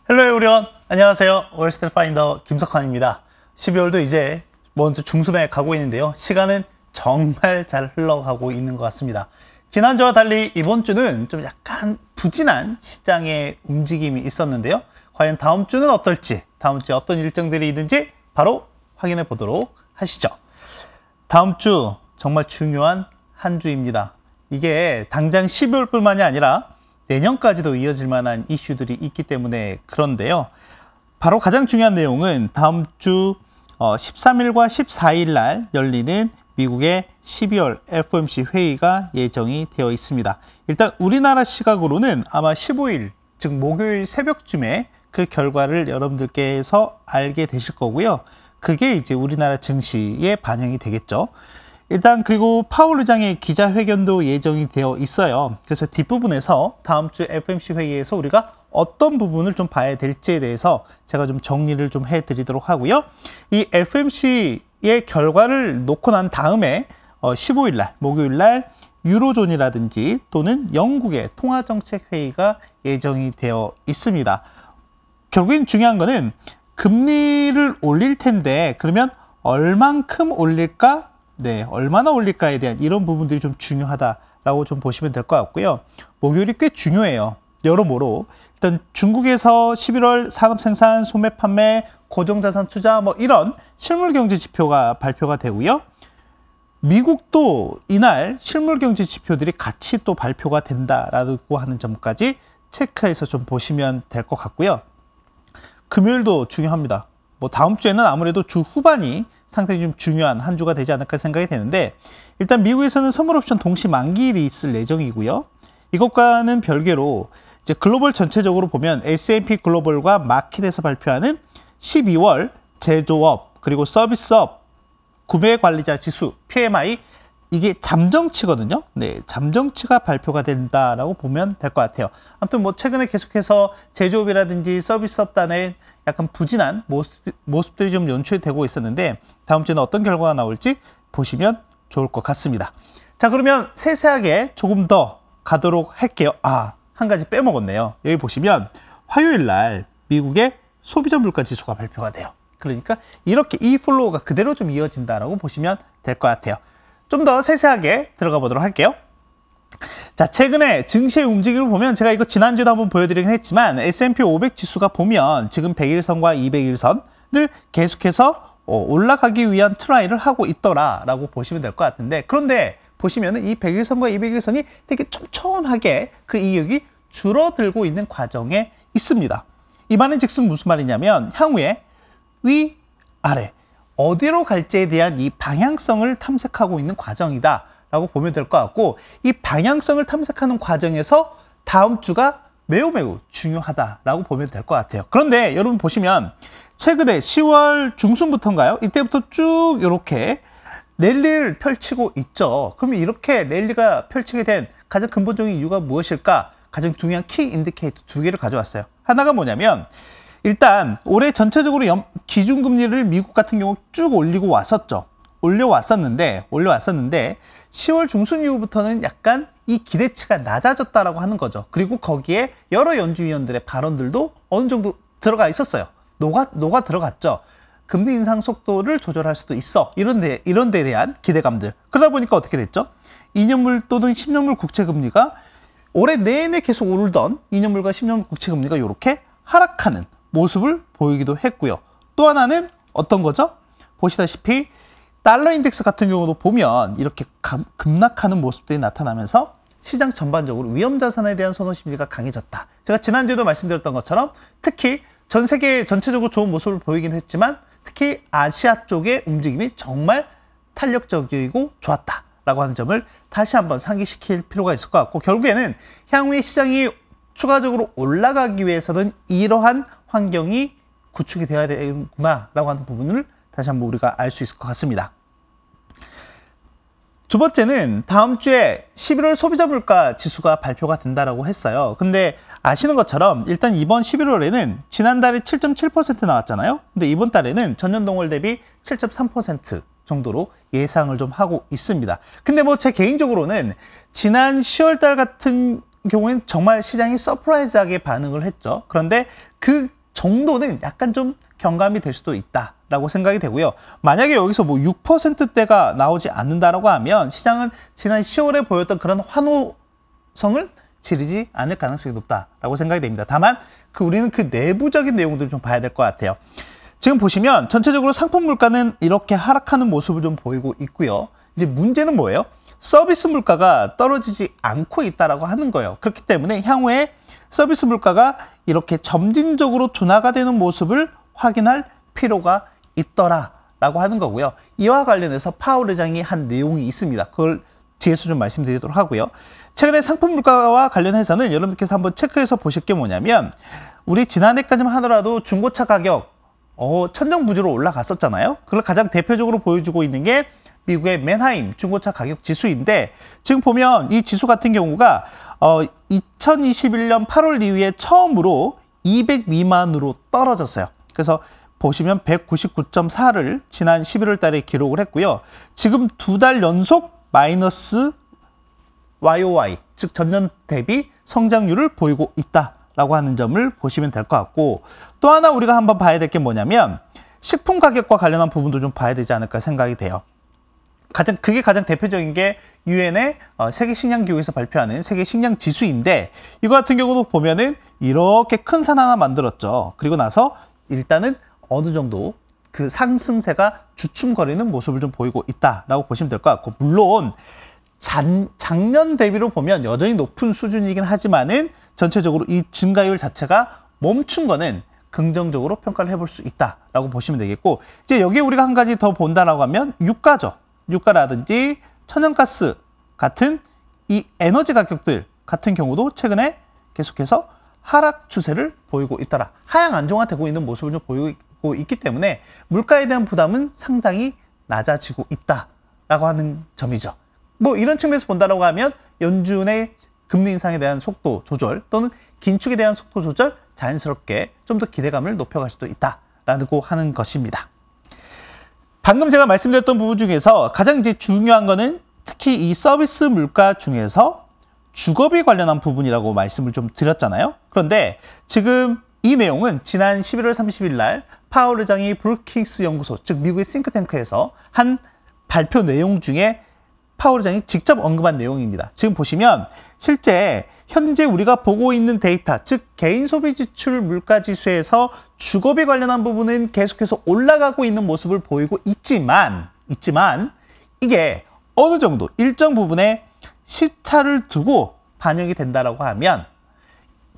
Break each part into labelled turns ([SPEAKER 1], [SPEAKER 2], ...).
[SPEAKER 1] 헬로 에브리원, 안녕하세요. 월스트리트 파인더 김석환입니다. 12월도 이제 먼저 중순에 가고 있는데요. 시간은 정말 잘 흘러가고 있는 것 같습니다. 지난주와 달리 이번 주는 좀 약간 부진한 시장의 움직임이 있었는데요. 과연 다음 주는 어떨지, 다음 주에 어떤 일정들이 있는지 바로 확인해 보도록 하시죠. 다음 주 정말 중요한 한 주입니다. 이게 당장 12월뿐만이 아니라 내년까지도 이어질 만한 이슈들이 있기 때문에 그런데요. 바로 가장 중요한 내용은 다음 주 13일과 14일 날 열리는 미국의 12월 FOMC 회의가 예정이 되어 있습니다. 일단 우리나라 시각으로는 아마 15일, 즉 목요일 새벽쯤에 그 결과를 여러분들께서 알게 되실 거고요. 그게 이제 우리나라 증시에 반영이 되겠죠. 일단 그리고 파월 의장의 기자회견도 예정이 되어 있어요. 그래서 뒷부분에서 다음 주 FOMC 회의에서 우리가 어떤 부분을 좀 봐야 될지에 대해서 제가 좀 정리를 좀 해드리도록 하고요. 이 FOMC의 결과를 놓고 난 다음에 15일 날, 목요일 날 유로존이라든지 또는 영국의 통화정책회의가 예정이 되어 있습니다. 결국엔 중요한 거는 금리를 올릴 텐데 그러면 얼만큼 올릴까? 네, 얼마나 올릴까에 대한 이런 부분들이 좀 중요하다라고 좀 보시면 될 것 같고요. 목요일이 꽤 중요해요. 여러모로 일단 중국에서 11월 산업 생산, 소매 판매, 고정자산 투자 뭐 이런 실물 경제 지표가 발표가 되고요. 미국도 이날 실물 경제 지표들이 같이 또 발표가 된다라고 하는 점까지 체크해서 좀 보시면 될 것 같고요. 금요일도 중요합니다. 뭐 다음 주에는 아무래도 주 후반이 상당히 좀 중요한 한 주가 되지 않을까 생각이 되는데, 일단 미국에서는 선물 옵션 동시 만기일이 있을 예정이고요. 이것과는 별개로 이제 글로벌 전체적으로 보면 S&P 글로벌과 마켓에서 발표하는 12월 제조업 그리고 서비스업 구매 관리자 지수 PMI, 이게 잠정치거든요. 네, 잠정치가 발표가 된다라고 보면 될 것 같아요. 아무튼 뭐 최근에 계속해서 제조업이라든지 서비스업 단에 약간 부진한 모습들이 좀 연출되고 있었는데 다음 주에는 어떤 결과가 나올지 보시면 좋을 것 같습니다. 자, 그러면 세세하게 조금 더 가도록 할게요. 한 가지 빼먹었네요. 여기 보시면 화요일 날 미국의 소비자 물가 지수가 발표가 돼요. 그러니까 이렇게 이 플로우가 그대로 좀 이어진다라고 보시면 될 것 같아요. 좀 더 세세하게 들어가 보도록 할게요. 자, 최근에 증시의 움직임을 보면 제가 이거 지난주에도 한번 보여드리긴 했지만 S&P 500 지수가 보면 지금 100일선과 200일선을 계속해서 올라가기 위한 트라이를 하고 있더라라고 보시면 될 것 같은데, 그런데 보시면은 이 100일선과 200일선이 되게 촘촘하게 그 이익이 줄어들고 있는 과정에 있습니다. 이 말은 즉슨 무슨 말이냐면 향후에 위, 아래 어디로 갈지에 대한 이 방향성을 탐색하고 있는 과정이다 라고 보면 될 것 같고, 이 방향성을 탐색하는 과정에서 다음 주가 매우 중요하다라고 보면 될 것 같아요. 그런데 여러분 보시면 최근에 10월 중순부터인가요? 이때부터 쭉 이렇게 랠리를 펼치고 있죠. 그러면 이렇게 랠리가 펼치게 된 가장 근본적인 이유가 무엇일까? 가장 중요한 키 인디케이터 두 개를 가져왔어요. 하나가 뭐냐면, 일단 올해 전체적으로 기준금리를 미국 같은 경우 쭉 올리고 왔었죠. 올려왔었는데 10월 중순 이후부터는 약간 이 기대치가 낮아졌다라고 하는 거죠. 그리고 거기에 여러 연준위원들의 발언들도 어느 정도 들어가 있었어요. 녹아 들어갔죠. 금리 인상 속도를 조절할 수도 있어. 이런 데에 대한 기대감들. 그러다 보니까 어떻게 됐죠? 2년물 또는 10년물 국채금리가 올해 내내 계속 오르던 2년물과 10년물 국채금리가 이렇게 하락하는 모습을 보이기도 했고요. 또 하나는 어떤 거죠? 보시다시피 달러 인덱스 같은 경우도 보면 이렇게 급락하는 모습들이 나타나면서 시장 전반적으로 위험 자산에 대한 선호 심리가 강해졌다. 제가 지난주에도 말씀드렸던 것처럼 특히 전 세계 전체적으로 좋은 모습을 보이긴 했지만 특히 아시아 쪽의 움직임이 정말 탄력적이고 좋았다라고 하는 점을 다시 한번 상기시킬 필요가 있을 것 같고, 결국에는 향후에 시장이 추가적으로 올라가기 위해서는 이러한 환경이 구축이 되어야 되는구나 라고 하는 부분을 다시 한번 우리가 알 수 있을 것 같습니다. 두 번째는 다음 주에 11월 소비자 물가 지수가 발표가 된다라고 했어요. 근데 아시는 것처럼 일단 이번 11월에는 지난달에 7.7% 나왔잖아요. 근데 이번 달에는 전년 동월 대비 7.3% 정도로 예상을 좀 하고 있습니다. 근데 뭐 제 개인적으로는 지난 10월 달 같은 경우에는 정말 시장이 서프라이즈하게 반응을 했죠. 그런데 그 정도는 약간 좀 경감이 될 수도 있다라고 생각이 되고요. 만약에 여기서 뭐 6%대가 나오지 않는다라고 하면 시장은 지난 10월에 보였던 그런 환호성을 지르지 않을 가능성이 높다라고 생각이 됩니다. 다만 우리는 그 내부적인 내용들을 좀 봐야 될 것 같아요. 지금 보시면 전체적으로 상품 물가는 이렇게 하락하는 모습을 좀 보이고 있고요. 이제 문제는 뭐예요? 서비스 물가가 떨어지지 않고 있다라고 하는 거예요. 그렇기 때문에 향후에 서비스 물가가 이렇게 점진적으로 둔화가 되는 모습을 확인할 필요가 있더라라고 하는 거고요. 이와 관련해서 파월 의장이 한 내용이 있습니다. 그걸 뒤에서 좀 말씀드리도록 하고요. 최근에 상품 물가와 관련해서는 여러분들께서 한번 체크해서 보실 게 뭐냐면 우리 지난해까지만 하더라도 중고차 가격 천정부지로 올라갔었잖아요. 그걸 가장 대표적으로 보여주고 있는 게 미국의 맨하임 중고차 가격 지수인데 지금 보면 이 지수 같은 경우가 2021년 8월 이후에 처음으로 200 미만으로 떨어졌어요. 그래서 보시면 199.4를 지난 11월 달에 기록을 했고요. 지금 2달 연속 마이너스 YOY, 즉 전년 대비 성장률을 보이고 있다라고 하는 점을 보시면 될 것 같고 또 하나 우리가 한번 봐야 될 게 뭐냐면 식품 가격과 관련한 부분도 좀 봐야 되지 않을까 생각이 돼요. 그게 가장 대표적인 게 유엔의 세계 식량 기구에서 발표하는 세계 식량 지수인데 이거 같은 경우도 보면은 이렇게 큰 산 하나 만들었죠. 그리고 나서 일단은 어느 정도 그 상승세가 주춤거리는 모습을 좀 보이고 있다라고 보시면 될 것 같고 물론 작년 대비로 보면 여전히 높은 수준이긴 하지만은 전체적으로 이 증가율 자체가 멈춘 거는 긍정적으로 평가를 해볼 수 있다라고 보시면 되겠고 이제 여기에 우리가 한 가지 더 본다라고 하면 유가죠. 유가라든지 천연가스 같은 이 에너지 가격들 같은 경우도 최근에 계속해서 하락 추세를 보이고 있더라. 하향 안정화되고 있는 모습을 좀 보이고 있기 때문에 물가에 대한 부담은 상당히 낮아지고 있다라고 하는 점이죠. 뭐 이런 측면에서 본다라고 하면 연준의 금리 인상에 대한 속도 조절 또는 긴축에 대한 속도 조절 자연스럽게 좀 더 기대감을 높여갈 수도 있다라고 하는 것입니다. 방금 제가 말씀드렸던 부분 중에서 가장 이제 중요한 거는 특히 이 서비스 물가 중에서 주거비 관련한 부분이라고 말씀을 좀 드렸잖아요. 그런데 지금 이 내용은 지난 11월 30일 날 파월 의장이 브루킹스 연구소, 즉 미국의 싱크탱크에서 한 발표 내용 중에 파월 의장이 직접 언급한 내용입니다. 지금 보시면 실제 현재 우리가 보고 있는 데이터, 즉 개인 소비 지출 물가 지수에서 주거비 관련한 부분은 계속해서 올라가고 있는 모습을 보이고 있지만 이게 어느 정도 일정 부분에 시차를 두고 반영이 된다라고 하면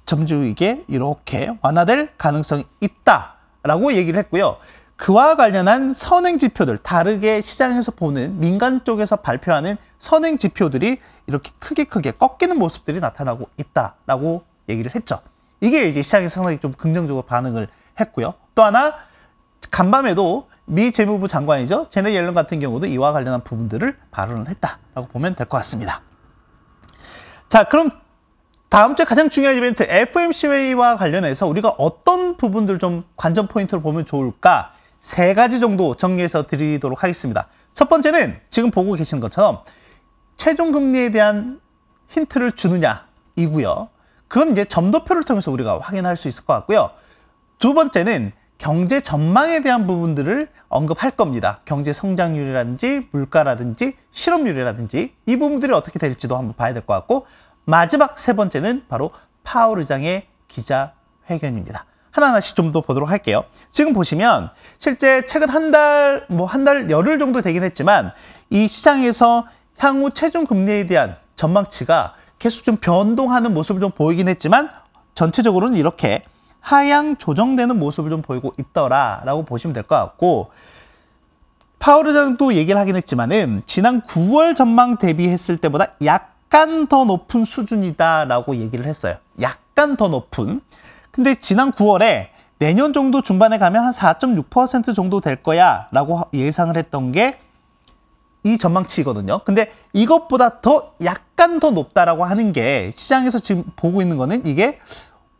[SPEAKER 1] 점점 이게 이렇게 완화될 가능성이 있다라고 얘기를 했고요. 그와 관련한 선행 지표들, 다르게 시장에서 보는 민간 쪽에서 발표하는 선행 지표들이 이렇게 크게 꺾이는 모습들이 나타나고 있다라고 얘기를 했죠. 이게 이제 시장에서 상당히 좀 긍정적으로 반응을 했고요. 또 하나 간밤에도 미 재무부 장관이죠. 제넷 옐런 같은 경우도 이와 관련한 부분들을 발언을 했다라고 보면 될 것 같습니다. 자, 그럼 다음 주에 가장 중요한 이벤트 FOMC와 관련해서 우리가 어떤 부분들 좀 관전 포인트로 보면 좋을까? 3가지 정도 정리해서 드리도록 하겠습니다. 첫 번째는 지금 보고 계시는 것처럼 최종 금리에 대한 힌트를 주느냐이고요. 그건 이제 점도표를 통해서 우리가 확인할 수 있을 것 같고요. 두 번째는 경제 전망에 대한 부분들을 언급할 겁니다. 경제 성장률이라든지 물가라든지 실업률이라든지 이 부분들이 어떻게 될지도 한번 봐야 될 것 같고 마지막 3번째는 바로 파월 의장의 기자회견입니다. 하나하나씩 좀 더 보도록 할게요. 지금 보시면 실제 최근 한 달 열흘 정도 되긴 했지만 이 시장에서 향후 최종 금리에 대한 전망치가 계속 좀 변동하는 모습을 좀 보이긴 했지만 전체적으로는 이렇게 하향 조정되는 모습을 좀 보이고 있더라라고 보시면 될 것 같고 파월 의장도 얘기를 하긴 했지만은 지난 9월 전망 대비했을 때보다 약간 더 높은 수준이다라고 얘기를 했어요. 약간 더 높은. 근데 지난 9월에 내년 정도 중반에 가면 한 4.6% 정도 될 거야 라고 예상을 했던 게 이 전망치거든요. 근데 이것보다 더 약간 더 높다라고 하는 게 시장에서 지금 보고 있는 거는 이게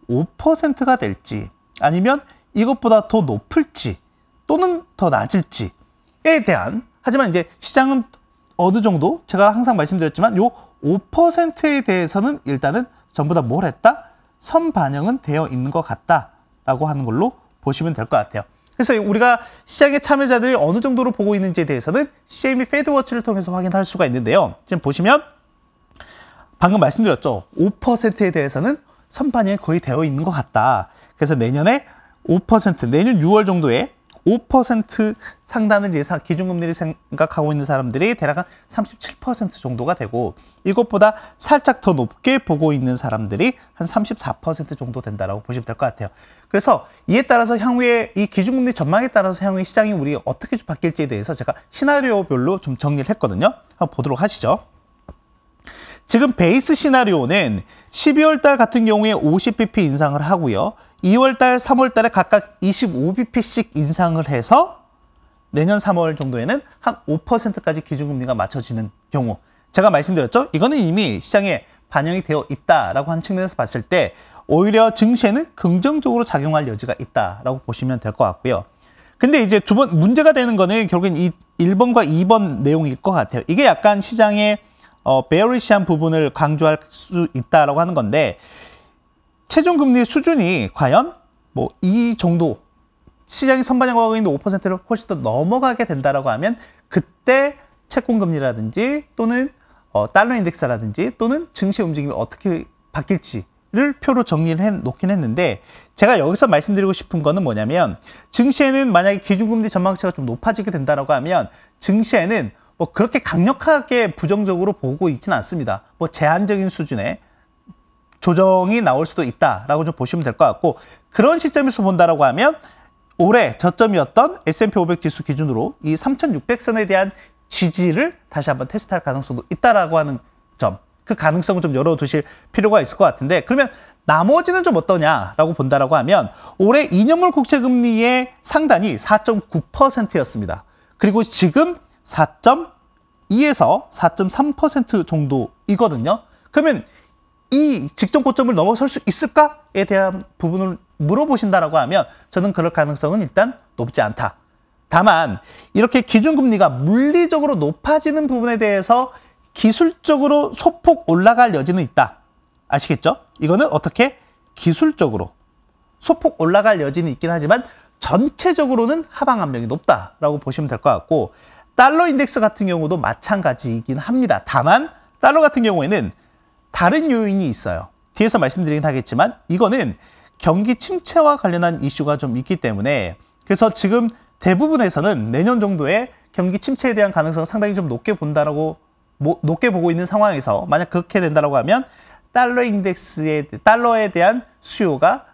[SPEAKER 1] 5%가 될지 아니면 이것보다 더 높을지 또는 더 낮을지에 대한 하지만 이제 시장은 어느 정도 제가 항상 말씀드렸지만 요 5%에 대해서는 일단은 전부 다 뭘 했다? 선반영은 되어 있는 것 같다라고 하는 걸로 보시면 될 것 같아요. 그래서 우리가 시장의 참여자들이 어느 정도로 보고 있는지에 대해서는 CME 페드워치를 통해서 확인할 수가 있는데요. 지금 보시면 방금 말씀드렸죠. 5%에 대해서는 선반영이 거의 되어 있는 것 같다. 그래서 내년에 5%, 내년 6월 정도에 5% 상단을 기준금리를 생각하고 있는 사람들이 대략 한 37% 정도가 되고, 이것보다 살짝 더 높게 보고 있는 사람들이 한 34% 정도 된다라고 보시면 될 것 같아요. 그래서 이에 따라서 향후에 이 기준금리 전망에 따라서 향후에 시장이 우리가 어떻게 바뀔지에 대해서 제가 시나리오별로 좀 정리를 했거든요. 한번 보도록 하시죠. 지금 베이스 시나리오는 12월 달 같은 경우에 50bp 인상을 하고요. 2월 달, 3월 달에 각각 25bp씩 인상을 해서 내년 3월 정도에는 한 5%까지 기준금리가 맞춰지는 경우. 제가 말씀드렸죠? 이거는 이미 시장에 반영이 되어 있다라고 한 측면에서 봤을 때 오히려 증시에는 긍정적으로 작용할 여지가 있다라고 보시면 될 것 같고요. 근데 이제 문제가 되는 거는 결국엔 이 1번과 2번 내용일 것 같아요. 이게 약간 시장의 베어리시한 부분을 강조할 수 있다라고 하는 건데, 최종 금리 수준이 과연 뭐 이 정도 시장이 선반영하고 있는 5%를 훨씬 더 넘어가게 된다라고 하면 그때 채권 금리라든지 또는 달러 인덱스라든지 또는 증시 움직임이 어떻게 바뀔지를 표로 정리를 해 놓긴 했는데, 제가 여기서 말씀드리고 싶은 거는 뭐냐면, 증시에는 만약에 기준금리 전망치가 좀 높아지게 된다라고 하면 증시에는 뭐 그렇게 강력하게 부정적으로 보고 있지는 않습니다. 뭐 제한적인 수준의 조정이 나올 수도 있다라고 좀 보시면 될 것 같고, 그런 시점에서 본다라고 하면 올해 저점이었던 S&P 500 지수 기준으로 이 3,600선에 대한 지지를 다시 한번 테스트할 가능성도 있다라고 하는 점, 그 가능성을 좀 열어두실 필요가 있을 것 같은데, 그러면 나머지는 좀 어떠냐라고 본다라고 하면 올해 2년물 국채금리의 상단이 4.9%였습니다. 그리고 지금 4.2에서 4.3% 정도이거든요. 그러면 이 직전 고점을 넘어설 수 있을까에 대한 부분을 물어보신다라고 하면 저는 그럴 가능성은 일단 높지 않다. 다만 이렇게 기준금리가 물리적으로 높아지는 부분에 대해서 기술적으로 소폭 올라갈 여지는 있다. 아시겠죠? 이거는 어떻게 기술적으로 소폭 올라갈 여지는 있긴 하지만 전체적으로는 하방 압력이 높다라고 보시면 될 것 같고, 달러 인덱스 같은 경우도 마찬가지이긴 합니다. 다만 달러 같은 경우에는 다른 요인이 있어요. 뒤에서 말씀드리긴 하겠지만 이거는 경기 침체와 관련한 이슈가 좀 있기 때문에, 그래서 지금 대부분에서는 내년 정도에 경기 침체에 대한 가능성을 상당히 좀 높게 본다라고 높게 보고 있는 상황에서, 만약 그렇게 된다라고 하면 달러에 대한 수요가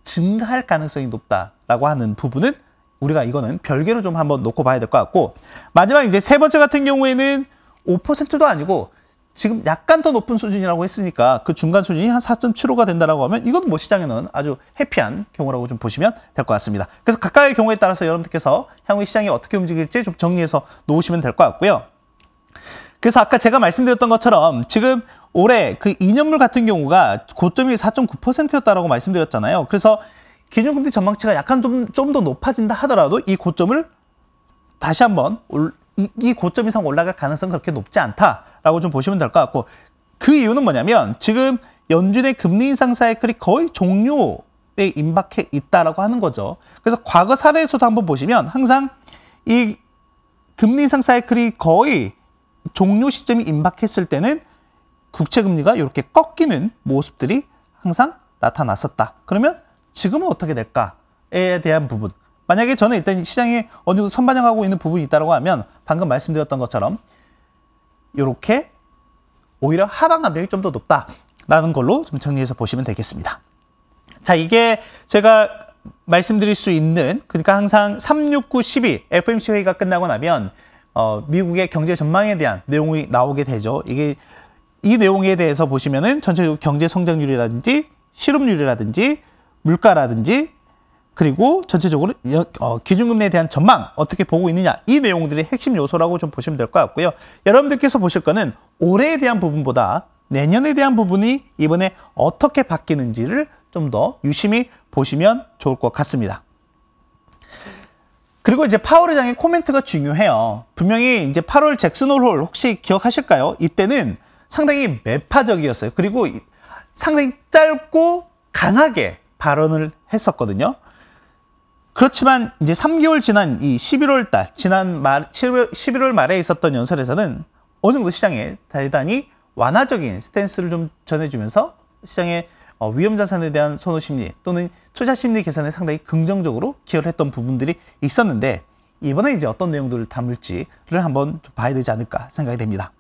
[SPEAKER 1] 증가할 가능성이 높다라고 하는 부분은 우리가 이거는 별개로 좀 한번 놓고 봐야 될 것 같고, 마지막 이제 세 번째 같은 경우에는 5%도 아니고 지금 약간 더 높은 수준이라고 했으니까 그 중간 수준이 한 4.75가 된다라고 하면 이건 뭐 시장에는 아주 해피한 경우라고 좀 보시면 될 것 같습니다. 그래서 각각의 경우에 따라서 여러분들께서 향후 시장이 어떻게 움직일지 좀 정리해서 놓으시면 될 것 같고요. 그래서 아까 제가 말씀드렸던 것처럼 지금 올해 그 2년물 같은 경우가 고점이 4.9%였다라고 말씀드렸잖아요. 그래서 기준금리 전망치가 약간 좀 더 높아진다 하더라도 이 고점을 다시 한번 이 고점 이상 올라갈 가능성은 그렇게 높지 않다라고 좀 보시면 될 것 같고, 그 이유는 뭐냐면 지금 연준의 금리 인상 사이클이 거의 종료에 임박해 있다라고 하는 거죠. 그래서 과거 사례에서도 한번 보시면 항상 이 금리 인상 사이클이 거의 종료 시점이 임박했을 때는 국채 금리가 이렇게 꺾이는 모습들이 항상 나타났었다. 그러면 지금은 어떻게 될까에 대한 부분, 만약에 저는 일단 시장에 어느 정도 선반영하고 있는 부분이 있다고 하면 방금 말씀드렸던 것처럼 이렇게 오히려 하방 압력이 좀 더 높다라는 걸로 좀 정리해서 보시면 되겠습니다. 자, 이게 제가 말씀드릴 수 있는, 그러니까 항상 369, 12 FOMC 회의가 끝나고 나면 미국의 경제 전망에 대한 내용이 나오게 되죠. 이게 이 내용에 대해서 보시면은 전체적으로 경제 성장률이라든지 실업률이라든지 물가라든지 그리고 전체적으로 기준금리에 대한 전망 어떻게 보고 있느냐, 이 내용들이 핵심 요소라고 좀 보시면 될 것 같고요. 여러분들께서 보실 거는 올해에 대한 부분보다 내년에 대한 부분이 이번에 어떻게 바뀌는지를 좀 더 유심히 보시면 좋을 것 같습니다. 그리고 이제 파월 의장의 코멘트가 중요해요. 분명히 이제 8월 잭슨 홀 혹시 기억하실까요? 이때는 상당히 매파적이었어요. 그리고 상당히 짧고 강하게 발언을 했었거든요. 그렇지만 이제 3개월 지난 이 11월 달, 지난 11월 말에 있었던 연설에서는 어느 정도 시장에 대단히 완화적인 스탠스를 좀 전해주면서 시장의 위험 자산에 대한 선호 심리 또는 투자 심리 개선에 상당히 긍정적으로 기여를 했던 부분들이 있었는데, 이번에 이제 어떤 내용들을 담을지를 한번 좀 봐야 되지 않을까 생각이 됩니다.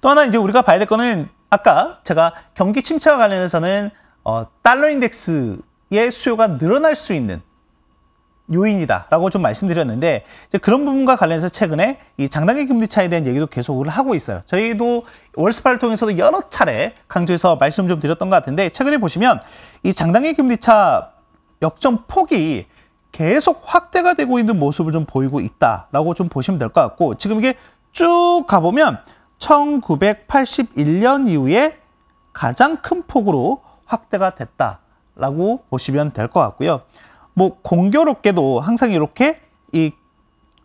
[SPEAKER 1] 또 하나 이제 우리가 봐야 될 거는, 아까 제가 경기 침체와 관련해서는 달러 인덱스의 수요가 늘어날 수 있는 요인이다라고 좀 말씀드렸는데, 이제 그런 부분과 관련해서 최근에 이 장단기 금리 차에 대한 얘기도 계속을 하고 있어요. 저희도 월스파를 통해서도 여러 차례 강조해서 말씀 좀 드렸던 것 같은데, 최근에 보시면 이 장단기 금리 차 역전 폭이 계속 확대가 되고 있는 모습을 좀 보이고 있다라고 좀 보시면 될 것 같고, 지금 이게 쭉 가보면 1981년 이후에 가장 큰 폭으로 확대가 됐다라고 보시면 될 것 같고요. 뭐 공교롭게도 항상 이렇게 이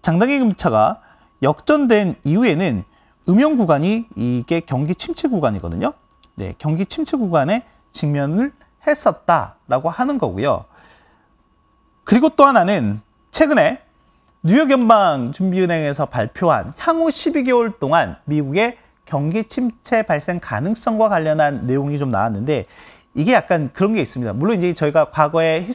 [SPEAKER 1] 장단기 금리차가 역전된 이후에는 음용 구간이 이게 경기 침체 구간이거든요. 네, 경기 침체 구간에 직면을 했었다라고 하는 거고요. 그리고 또 하나는 최근에 뉴욕 연방준비은행에서 발표한 향후 12개월 동안 미국의 경기 침체 발생 가능성과 관련한 내용이 좀 나왔는데, 이게 약간 그런 게 있습니다. 물론 이제 저희가 과거에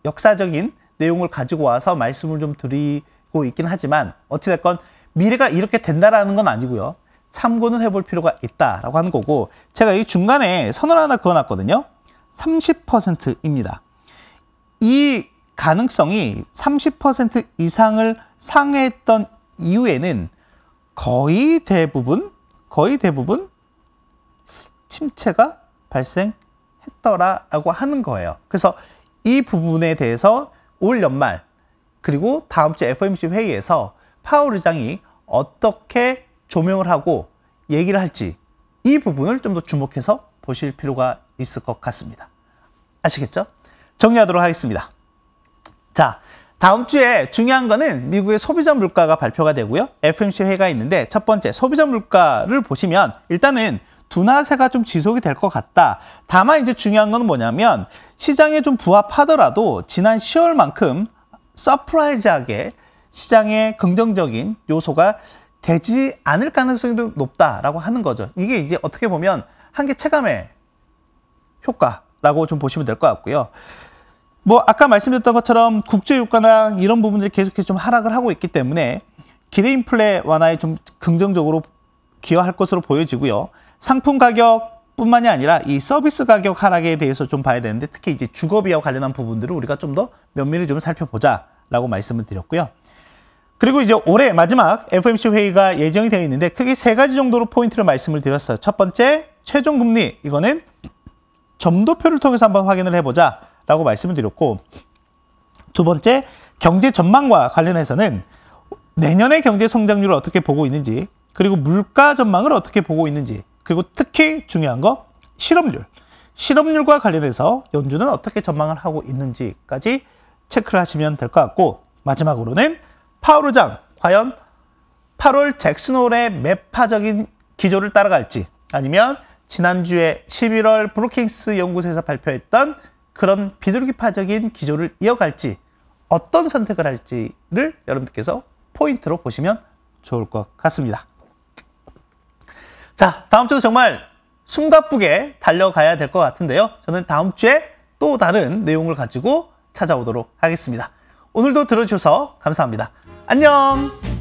[SPEAKER 1] 역사적인 내용을 가지고 와서 말씀을 좀 드리고 있긴 하지만, 어찌됐건 미래가 이렇게 된다라는 건 아니고요. 참고는 해볼 필요가 있다라고 하는 거고, 제가 이 중간에 선을 하나 그어놨거든요. 30%입니다. 이 가능성이 30% 이상을 상회했던 이후에는 거의 대부분 침체가 발생했더라라고 하는 거예요. 그래서 이 부분에 대해서 올 연말 그리고 다음 주 FOMC 회의에서 파월 의장이 어떻게 조명을 하고 얘기를 할지, 이 부분을 좀 더 주목해서 보실 필요가 있을 것 같습니다. 아시겠죠? 정리하도록 하겠습니다. 자, 다음 주에 중요한 거는 미국의 소비자 물가가 발표가 되고요. FOMC 회의가 있는데, 첫 번째 소비자 물가를 보시면 일단은 둔화세가 좀 지속이 될 것 같다. 다만 이제 중요한 건 뭐냐면, 시장에 좀 부합하더라도 지난 10월만큼 서프라이즈하게 시장에 긍정적인 요소가 되지 않을 가능성이 높다라고 하는 거죠. 이게 이제 어떻게 보면 한계 체감의 효과라고 좀 보시면 될 것 같고요. 뭐 아까 말씀드렸던 것처럼 국제 유가나 이런 부분들이 계속해서 좀 하락을 하고 있기 때문에 기대 인플레 완화에 좀 긍정적으로 기여할 것으로 보여지고요. 상품 가격뿐만이 아니라 이 서비스 가격 하락에 대해서 좀 봐야 되는데, 특히 이제 주거비와 관련한 부분들을 우리가 좀 더 면밀히 좀 살펴보자라고 말씀을 드렸고요. 그리고 이제 올해 마지막 FOMC 회의가 예정이 되어 있는데, 크게 3가지 정도로 포인트를 말씀을 드렸어요. 첫 번째, 최종금리. 이거는 점도표를 통해서 한번 확인을 해보자라고 말씀을 드렸고, 두 번째, 경제 전망과 관련해서는 내년의 경제 성장률을 어떻게 보고 있는지, 그리고 물가 전망을 어떻게 보고 있는지, 그리고 특히 중요한 거 실업률과 관련해서 연준은 어떻게 전망을 하고 있는지까지 체크를 하시면 될 것 같고, 마지막으로는 파월 의장 과연 8월 잭슨 홀의 매파적인 기조를 따라갈지, 아니면 지난주에 11월 브루킹스 연구소에서 발표했던 그런 비둘기파적인 기조를 이어갈지, 어떤 선택을 할지를 여러분들께서 포인트로 보시면 좋을 것 같습니다. 자, 다음 주도 정말 숨가쁘게 달려가야 될 것 같은데요. 저는 다음 주에 또 다른 내용을 가지고 찾아오도록 하겠습니다. 오늘도 들어주셔서 감사합니다. 안녕!